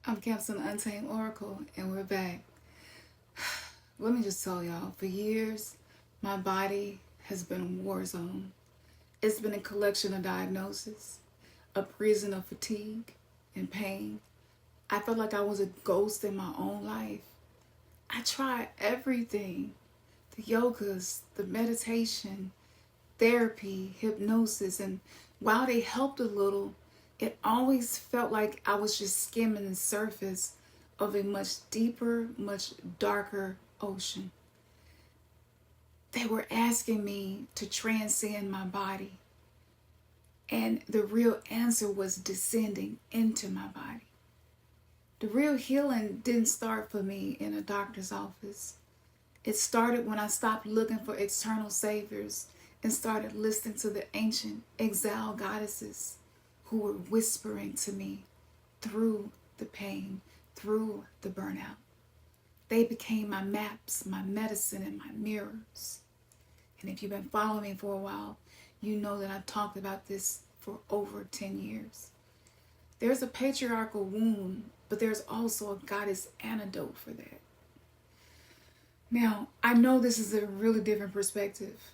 I'm Captain Untamed Oracle, and we're back. Let me just tell y'all, for years, my body has been a war zone. It's been a collection of diagnoses, a prison of fatigue and pain. I felt like I was a ghost in my own life. I tried everything, the yogas, the meditation, therapy, hypnosis, and while they helped a little, it always felt like I was just skimming the surface of a much deeper, much darker ocean. They were asking me to transcend my body, and the real answer was descending into my body. The real healing didn't start for me in a doctor's office. It started when I stopped looking for external saviors and started listening to the ancient exiled goddesses who were whispering to me through the pain, through the burnout. They became my maps, my medicine, and my mirrors. And if you've been following me for a while, you know that I've talked about this for over 10 years. There's a patriarchal wound, but there's also a goddess antidote for that. Now, I know this is a really different perspective,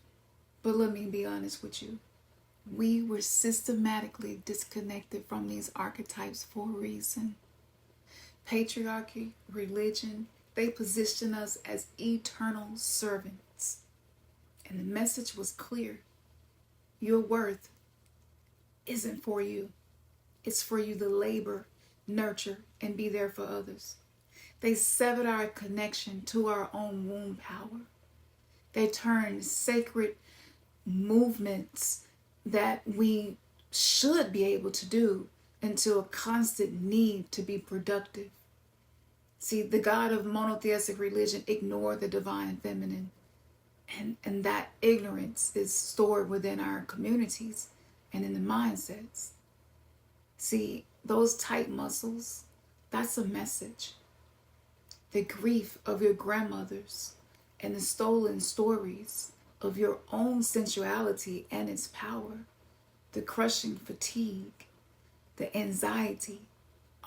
but let me be honest with you. We were systematically disconnected from these archetypes for a reason. Patriarchy, religion, they position us as eternal servants. And the message was clear. Your worth isn't for you. It's for you to labor, nurture, and be there for others. They severed our connection to our own womb power. They turned sacred movements that we should be able to do into a constant need to be productive. See, the God of monotheistic religion ignored the divine feminine. And that ignorance is stored within our communities and in the mindsets. See, those tight muscles, that's a message. The grief of your grandmothers and the stolen stories of your own sensuality and its power, the crushing fatigue, the anxiety,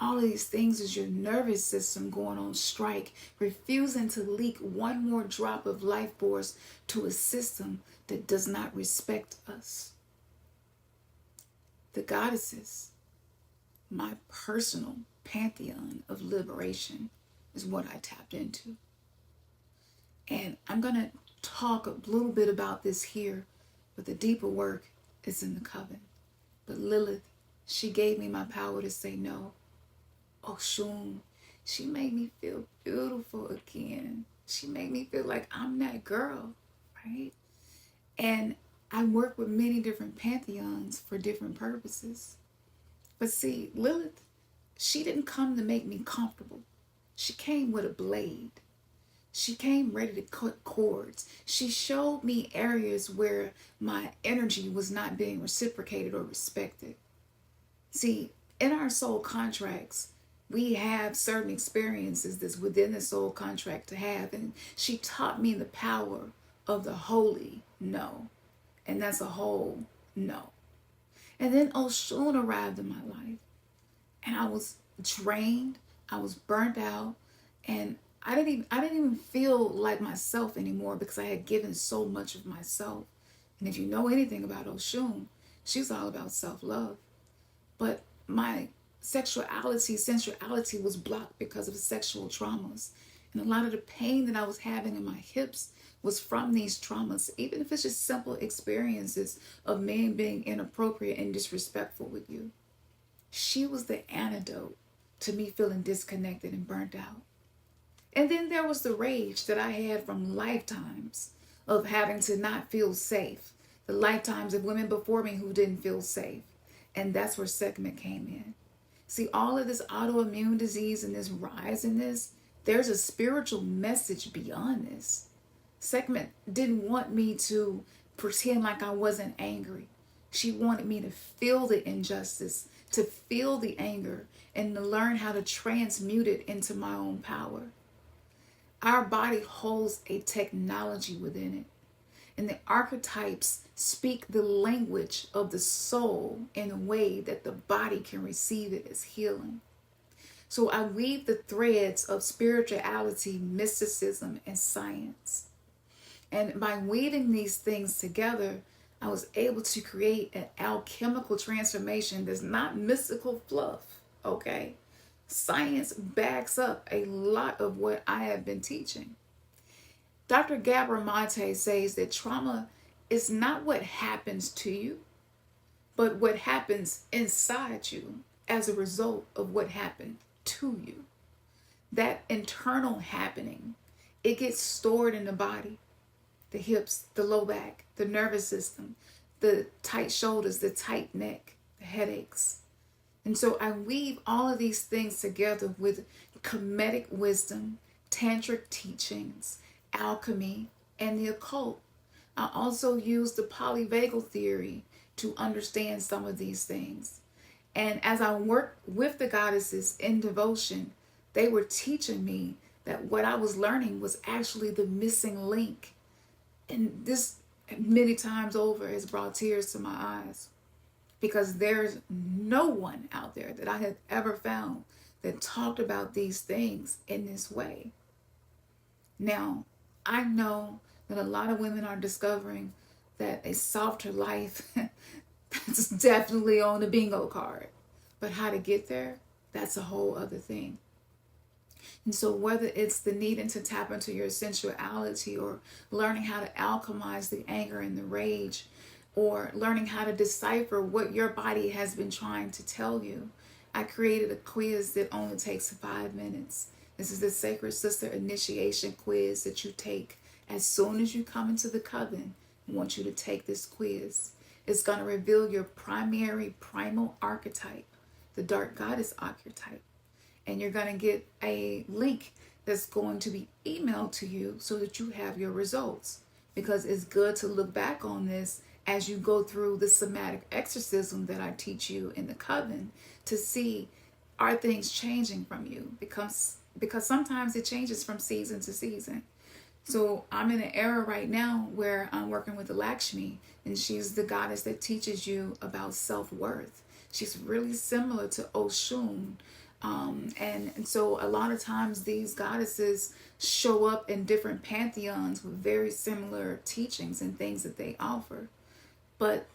all of these things is your nervous system going on strike, refusing to leak one more drop of life force to a system that does not respect us. The goddesses, my personal pantheon of liberation, is what I tapped into. And I'm going to talk a little bit about this here, but the deeper work is in the coven. But Lilith, she gave me my power to say no. Oshun, she made me feel beautiful again. She made me feel like I'm that girl, right? And I work with many different pantheons for different purposes. But see, Lilith, she didn't come to make me comfortable. She came with a blade. She came ready to cut cords. She showed me areas where my energy was not being reciprocated or respected. See, in our soul contracts, we have certain experiences that's within the soul contract to have. And she taught me the power of the holy no. And that's a whole no. And then Oshun arrived in my life. And I was drained. I was burnt out. And I didn't even feel like myself anymore because I had given so much of myself. And if you know anything about Oshun, she's all about self-love. But my sensuality was blocked because of sexual traumas. And a lot of the pain that I was having in my hips was from these traumas, even if it's just simple experiences of men being inappropriate and disrespectful with you. She was the antidote to me feeling disconnected and burnt out. And then there was the rage that I had from lifetimes of having to not feel safe. The lifetimes of women before me who didn't feel safe. And that's where Sekhmet came in. See, all of this autoimmune disease and this rise in this, there's a spiritual message beyond this. Sekhmet didn't want me to pretend like I wasn't angry. She wanted me to feel the injustice, to feel the anger, and to learn how to transmute it into my own power. Our body holds a technology within it. And the archetypes speak the language of the soul in a way that the body can receive it as healing. So I weave the threads of spirituality, mysticism, and science. And by weaving these things together, I was able to create an alchemical transformation that's not mystical fluff, okay? Science backs up a lot of what I have been teaching. Dr. Gabor Mate says that trauma is not what happens to you, but what happens inside you as a result of what happened to you. That internal happening, it gets stored in the body, the hips, the low back, the nervous system, the tight shoulders, the tight neck, the headaches. And so I weave all of these things together with Kemetic wisdom, tantric teachings, alchemy, and the occult. I also use the polyvagal theory to understand some of these things. And as I worked with the goddesses in devotion, they were teaching me that what I was learning was actually the missing link. And this many times over has brought tears to my eyes, because there's no one out there that I have ever found that talked about these things in this way. Now, I know that a lot of women are discovering that a softer life, that's definitely on the bingo card. But how to get there, that's a whole other thing. And so whether it's the needing to tap into your sensuality, or learning how to alchemize the anger and the rage, or learning how to decipher what your body has been trying to tell you, I created a quiz that only takes 5 minutes. This is the Sacred Sister Initiation Quiz that you take as soon as you come into the coven. I want you to take this quiz. It's going to reveal your primary primal archetype, the Dark Goddess archetype. And you're going to get a link that's going to be emailed to you so that you have your results. Because it's good to look back on this as you go through the somatic exorcism that I teach you in the coven, to see, are things changing from you? Because sometimes it changes from season to season. So I'm in an era right now where I'm working with the Lakshmi, and she's the goddess that teaches you about self-worth. She's really similar to Oshun. And so a lot of times these goddesses show up in different pantheons with very similar teachings and things that they offer. But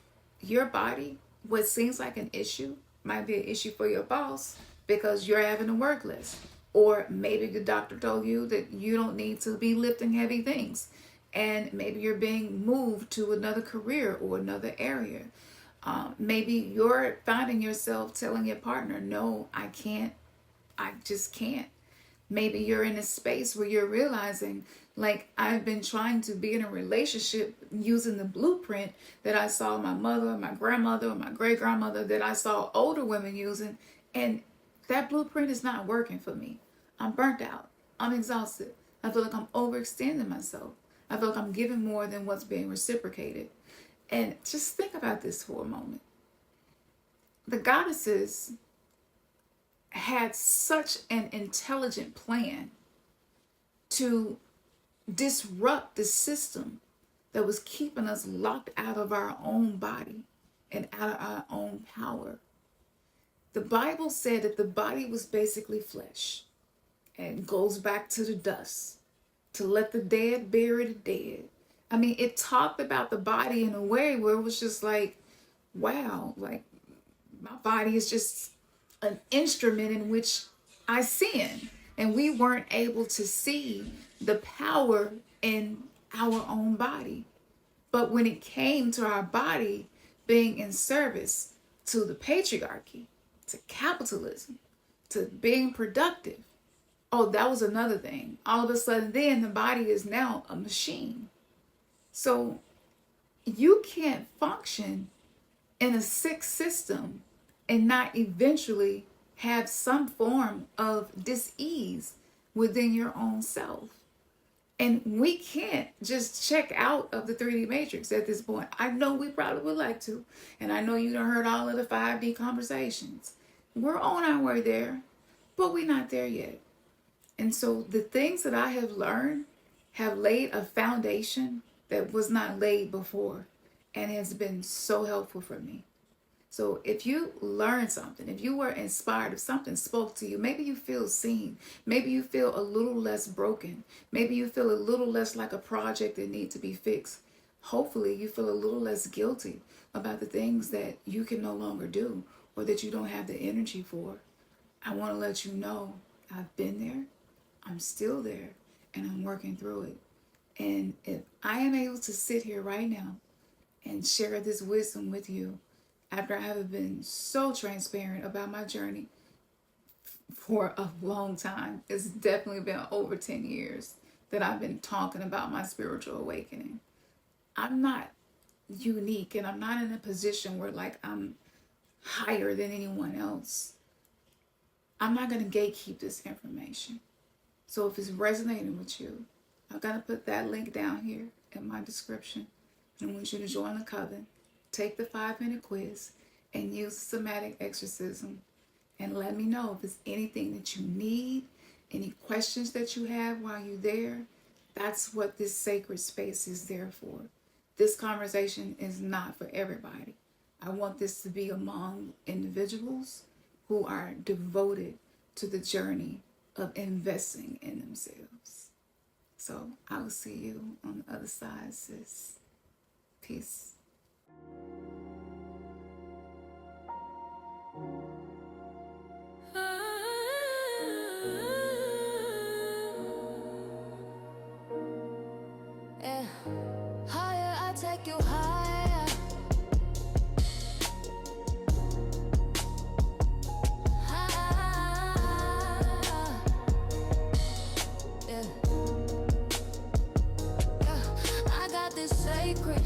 your body, what seems like an issue, might be an issue for your boss because you're having a work list. Or maybe the doctor told you that you don't need to be lifting heavy things. And maybe you're being moved to another career or another area. Maybe you're finding yourself telling your partner, no, I can't. I just can't. Maybe you're in a space where you're realizing, like, I've been trying to be in a relationship using the blueprint that I saw my mother, my grandmother, or my great-grandmother, that I saw older women using. And that blueprint is not working for me. I'm burnt out. I'm exhausted. I feel like I'm overextending myself. I feel like I'm giving more than what's being reciprocated. And just think about this for a moment. The goddesses had such an intelligent plan to disrupt the system that was keeping us locked out of our own body and out of our own power. The Bible said that the body was basically flesh and goes back to the dust, to let the dead bury the dead. I mean, it talked about the body in a way where it was just like, wow, like my body is just an instrument in which I sin. And we weren't able to see the power in our own body. But when it came to our body being in service to the patriarchy, to capitalism, to being productive, oh, that was another thing. All of a sudden then the body is now a machine. So you can't function in a sick system and not eventually have some form of dis-ease within your own self. And we can't just check out of the 3D matrix at this point. I know we probably would like to. And I know you done heard all of the 5D conversations. We're on our way there, but we're not there yet. And so the things that I have learned have laid a foundation that was not laid before, and has been so helpful for me. So if you learned something, if you were inspired, if something spoke to you, maybe you feel seen, maybe you feel a little less broken, maybe you feel a little less like a project that needs to be fixed. Hopefully you feel a little less guilty about the things that you can no longer do or that you don't have the energy for. I want to let you know I've been there, I'm still there, and I'm working through it. And if I am able to sit here right now and share this wisdom with you, after I have been so transparent about my journey for a long time, it's definitely been over 10 years that I've been talking about my spiritual awakening. I'm not unique, and I'm not in a position where like I'm higher than anyone else. I'm not going to gatekeep this information. So if it's resonating with you, I'm going to put that link down here in my description. And I want you to join the coven, take the 5-minute quiz, and use somatic exorcism. And let me know if there's anything that you need, any questions that you have while you're there. That's what this sacred space is there for. This conversation is not for everybody. I want this to be among individuals who are devoted to the journey of investing in themselves. So I will see you on the other side, sis. Peace. Yeah. Higher, I take you higher. Higher. Yeah. Yeah. I got this sacred